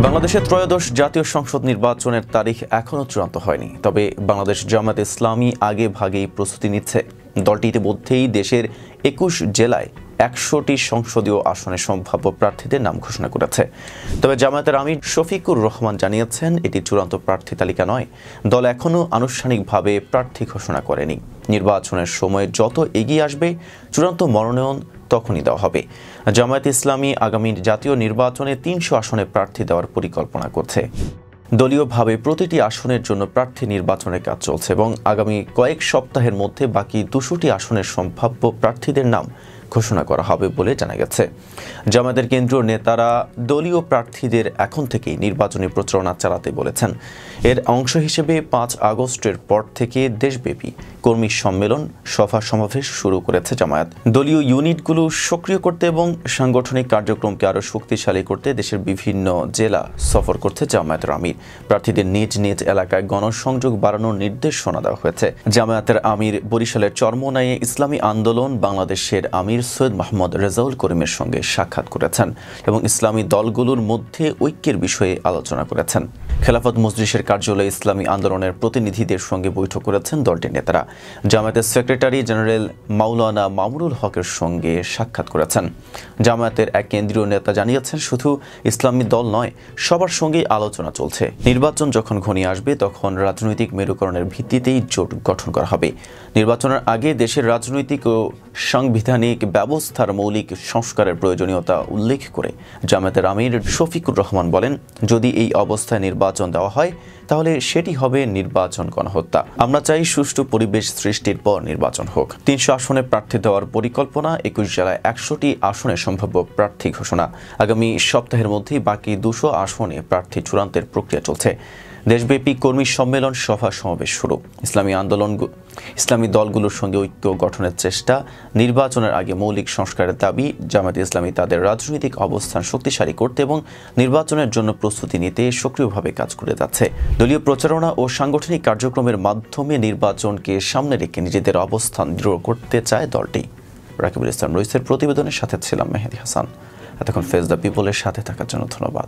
বাংলাদেশের ত্রয়োদশ জাতীয় সংসদ নির্বাচনের তারিখ এখনও চূড়ান্ত হয়নি। তবে বাংলাদেশ জামায়াতে ইসলামী আগে ভাগেই প্রস্তুতি নিচ্ছে। দলটি ইতিমধ্যেই দেশের ২১ জেলায় ১০০টি সংসদীয় আসনে সম্ভাব্য প্রার্থীদের নাম ঘোষণা করেছে। তবে জামায়াতের আমির শফিকুর রহমান জানিয়েছেন, এটি চূড়ান্ত প্রার্থী তালিকা নয়। দল এখনও আনুষ্ঠানিকভাবে প্রার্থী ঘোষণা করেনি। নির্বাচনের সময় যত এগিয়ে আসবে চূড়ান্ত মনোনয়ন তখনই দেওয়া হবে। জামায়াতে ইসলামী আগামী জাতীয় নির্বাচনে ৩০০ আসনে প্রার্থী দেওয়ার পরিকল্পনা করছে। দলীয়ভাবে প্রতিটি আসনের জন্য প্রার্থী নির্বাচনের কাজ চলছে এবং আগামী কয়েক সপ্তাহের মধ্যে বাকি ২০০টি আসনের সম্ভাব্য প্রার্থীদের নাম ঘোষণা করা হবে বলে জানা গেছে। জামায়াতের কেন্দ্রীয় নেতারা দলীয় প্রার্থীদের এখন থেকেই নির্বাচনী প্রচারণা চালাতে বলেছেন। এর অংশ হিসেবে ৫ আগস্টের পর থেকে দেশব্যাপী কর্মী সম্মেলন, সভা সমাবেশ শুরু করেছে জামায়াত। দলীয় ইউনিটগুলো সক্রিয় করতে এবং সাংগঠনিক কার্যক্রমকে আরও শক্তিশালী করতে দেশের বিভিন্ন জেলা সফর করছে জামায়াতের আমির। প্রার্থীদের নিজ নিজ এলাকায় গণসংযোগ বাড়ানোর নির্দেশনা দেওয়া হয়েছে। জামায়াতের আমির বরিশালের চরমোনাইয়ে ইসলামী আন্দোলন বাংলাদেশের আমির সৈয়দ মোহাম্মদ রেজাউল করিমের সঙ্গে সাক্ষাৎ করেছেন এবং ইসলামী দলগুলোর মধ্যে ঐক্যের বিষয়ে আলোচনা করেছেন। খেলাফত মজলিসের কার্যালয়ে ইসলামী আন্দোলনের প্রতিনিধিদের সঙ্গে বৈঠক করেছেন দলটির নেতারা। জামায়াতের সেক্রেটারি জেনারেল মাওলানা মামুনুল হকের সঙ্গে সাক্ষাৎ করেছেন। জামায়াতের এক কেন্দ্রীয় নেতা জানিয়েছেন, শুধু ইসলামী দল নয়, সবার সঙ্গেই আলোচনা চলছে। নির্বাচন যখন ঘনিয়ে আসবে তখন রাজনৈতিক মেরুকরণের ভিত্তিতেই জোট গঠন করা হবে। নির্বাচনের আগে দেশের রাজনৈতিক ও সাংবিধানিক ব্যবস্থার মৌলিক সংস্কারের প্রয়োজনীয়তা উল্লেখ করে জামায়াতের আমির শফিকুর রহমান বলেন, যদি এই অবস্থায় নির্বাচন দেওয়া হয় তাহলে সেটি হবে নির্বাচন গণহত্যা। আমরা চাই সুষ্ঠু পরিবেশ সৃষ্টির পর নির্বাচন হোক। ৩০০ আসনে প্রার্থী দেওয়ার পরিকল্পনা, ২১ জেলায় ১০০টি আসনে সম্ভাব্য প্রার্থী ঘোষণা। আগামী সপ্তাহের মধ্যেই বাকি ২০০ আসনে প্রার্থী চূড়ান্তের প্রক্রিয়া চলছে। দেশব্যাপী কর্মী সম্মেলন, সভা সমাবেশ শুরু। ইসলামী দলগুলোর সঙ্গে ঐক্য গঠনের চেষ্টা। নির্বাচনের আগে মৌলিক সংস্কারের দাবি। জামায়াতে ইসলামী তাদের রাজনৈতিক অবস্থান শক্তিশালী করতে এবং নির্বাচনের জন্য প্রস্তুতি নিতে সক্রিয়ভাবে কাজ করে যাচ্ছে। দলীয় প্রচারণা ও সাংগঠনিক কার্যক্রমের মাধ্যমে নির্বাচনকে সামনে রেখে নিজেদের অবস্থান দৃঢ় করতে চায় দলটি। রাকিবুল ইসলাম রইসের প্রতিবেদনের সাথে ছিলাম মেহেদি হাসান। এতক্ষণ ফেস দ্য পিপলের সাথে থাকার জন্য ধন্যবাদ।